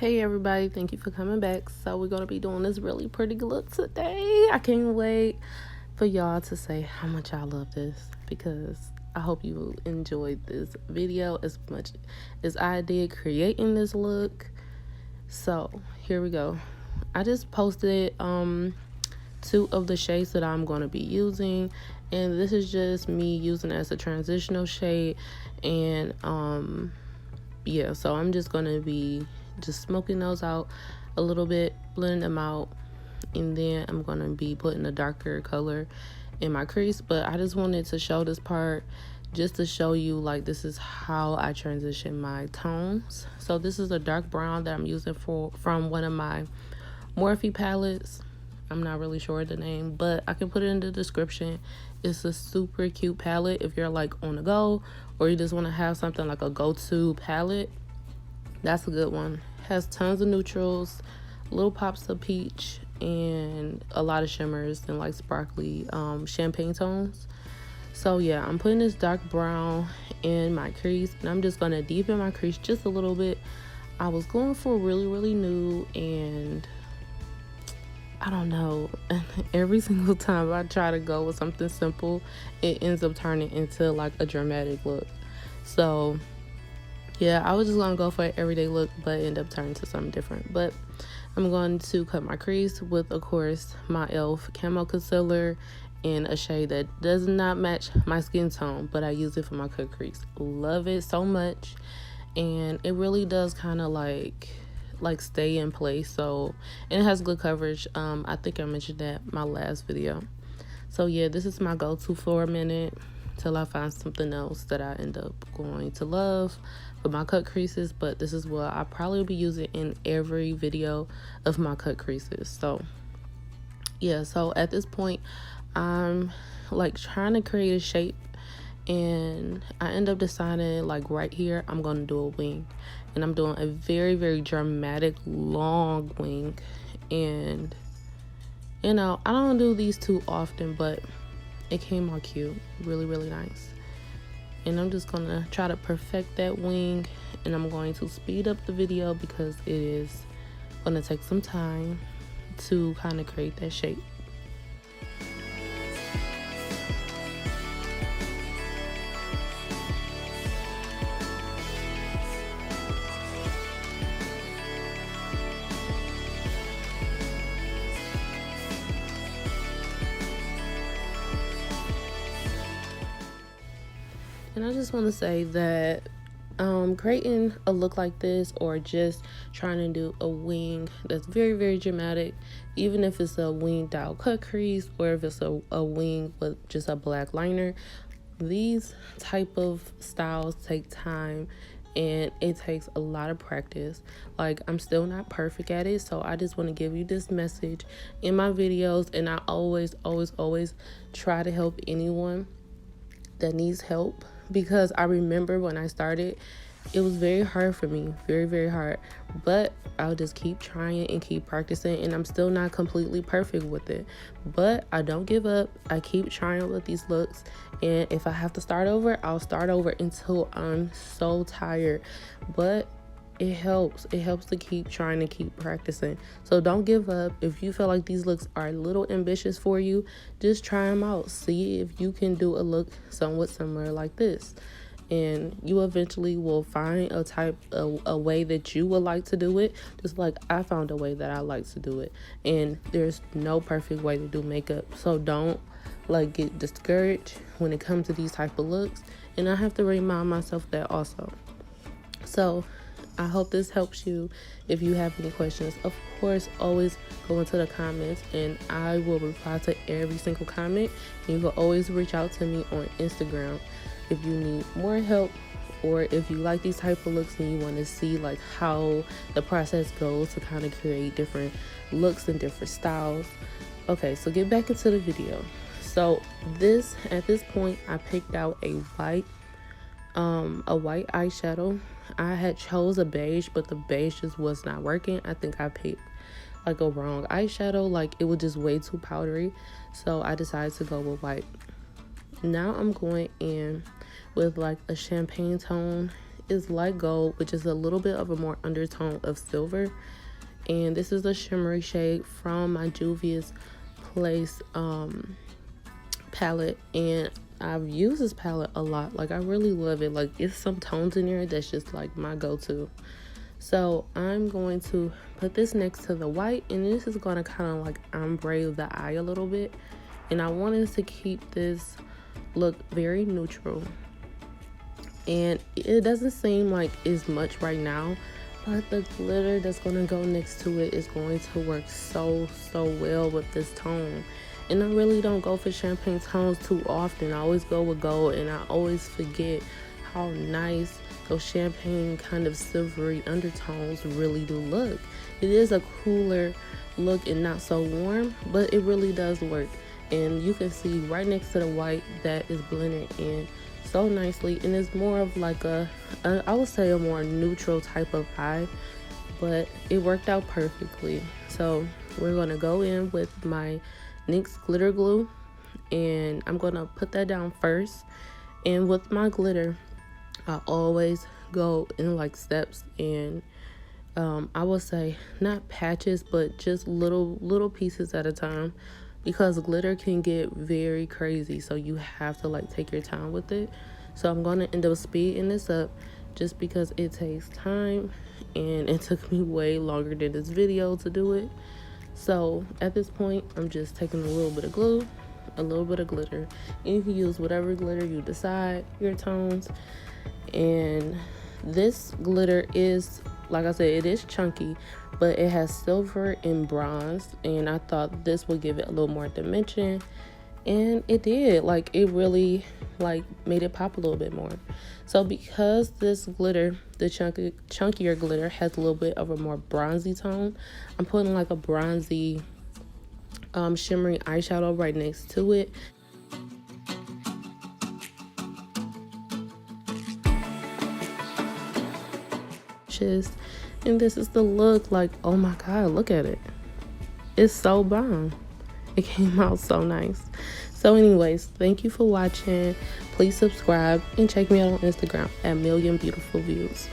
Hey everybody, thank you for coming back. So we're going to be doing this really pretty look today. I can't wait for y'all to say how much I love this, because I hope you enjoyed this video as much as I did creating this look. So here we go. I just posted two of the shades that I'm going to be using, and this is just me using it as a transitional shade. And yeah, so I'm just going to be just smoking those out a little bit, blending them out, and then I'm gonna be putting a darker color in my crease. But I just wanted to show this part just to show you, like, this is how I transition my tones. So this is a dark brown that I'm using from one of my Morphe palettes. I'm not really sure the name, but I can put it in the description. It's a super cute palette if you're like on the go, or you just want to have something like a go-to palette. That's a good one. Has tons of neutrals, little pops of peach, and a lot of shimmers and like sparkly champagne tones. So yeah, I'm putting this dark brown in my crease, and I'm just gonna deepen my crease just a little bit. I was going for really nude, and I don't know, every single time I try to go with something simple, it ends up turning into like a dramatic look. So yeah, I was just gonna go for an everyday look, but end up turning to something different. But I'm going to cut my crease with, of course, my e.l.f. camo concealer in a shade that does not match my skin tone, but I use it for my cut crease. Love it so much, and it really does kind of like stay in place. So, and it has good coverage. I think I mentioned that in my last video. So yeah, this is my go-to for a minute till I find something else that I end up going to love for my cut creases. But this is what I probably will be using in every video of my cut creases. So yeah, so at this point I'm like trying to create a shape, and I end up deciding, like, right here I'm gonna do a wing, and I'm doing a very dramatic long wing. And you know, I don't do these too often, but it came out cute, really nice. And I'm just gonna try to perfect that wing, and I'm going to speed up the video because it is gonna take some time to kind of create that shape. And I just want to say that creating a look like this, or just trying to do a wing that's very dramatic, even if it's a winged out cut crease, or if it's a wing with just a black liner, these type of styles take time, and it takes a lot of practice. Like, I'm still not perfect at it, so I just want to give you this message in my videos. And I always try to help anyone that needs help, because I remember when I started, it was very hard for me, very hard, but I'll just keep trying and keep practicing, and I'm still not completely perfect with it, but I don't give up. I keep trying with these looks, and if I have to start over, I'll start over until I'm so tired. But it helps to keep trying to keep practicing. So don't give up. If you feel like these looks are a little ambitious for you, just try them out. See if you can do a look somewhat similar like this, and you eventually will find a way that you would like to do it, just like I found a way that I like to do it. And there's no perfect way to do makeup, so don't like get discouraged when it comes to these type of looks. And I have to remind myself that also. So I hope this helps you. If you have any questions, of course, always go into the comments, and I will reply to every single comment. You can always reach out to me on Instagram if you need more help, or if you like these type of looks and you want to see like how the process goes to kind of create different looks and different styles. Okay, so get back into the video. So at this point I picked out a white eyeshadow. I had chose a beige, but the beige just was not working. I think I picked like a wrong eyeshadow, like it was just way too powdery, so I decided to go with white. Now I'm going in with like a champagne tone is light gold, which is a little bit of a more undertone of silver. And this is a shimmery shade from my Juvia's Place palette, and I've used this palette a lot. Like, I really love it. Like, it's some tones in here that's just like my go-to. So I'm going to put this next to the white, and this is going to kind of like ombre the eye a little bit. And I wanted to keep this look very neutral, and it doesn't seem like it's much right now, but the glitter that's going to go next to it is going to work so well with this tone. And I really don't go for champagne tones too often. I always go with gold, and I always forget how nice those champagne kind of silvery undertones really do look. It is a cooler look and not so warm, but it really does work. And you can see right next to the white that is blended in so nicely, and it's more of like I would say a more neutral type of eye, but it worked out perfectly. So we're going to go in with my NYX glitter glue, and I'm going to put that down first. And with my glitter, I always go in like steps, and I would say not patches, but just little pieces at a time, because glitter can get very crazy, so you have to like take your time with it. So I'm going to end up speeding this up just because it takes time, and it took me way longer than this video to do it. So at this point, I'm just taking a little bit of glue, a little bit of glitter, and you can use whatever glitter you decide, your tones. And this glitter is, like I said, it is chunky, but it has silver and bronze, and I thought this would give it a little more dimension, and it did. Like, it really like made it pop a little bit more. So because this glitter, the chunkier glitter, has a little bit of a more bronzy tone, I'm putting like a bronzy shimmery eyeshadow right next to it. And this is the look. Like, oh my god, look at it, it's so bomb. It came out so nice. So anyways, thank you for watching. Please subscribe and check me out on Instagram at @millionbeautifulviews.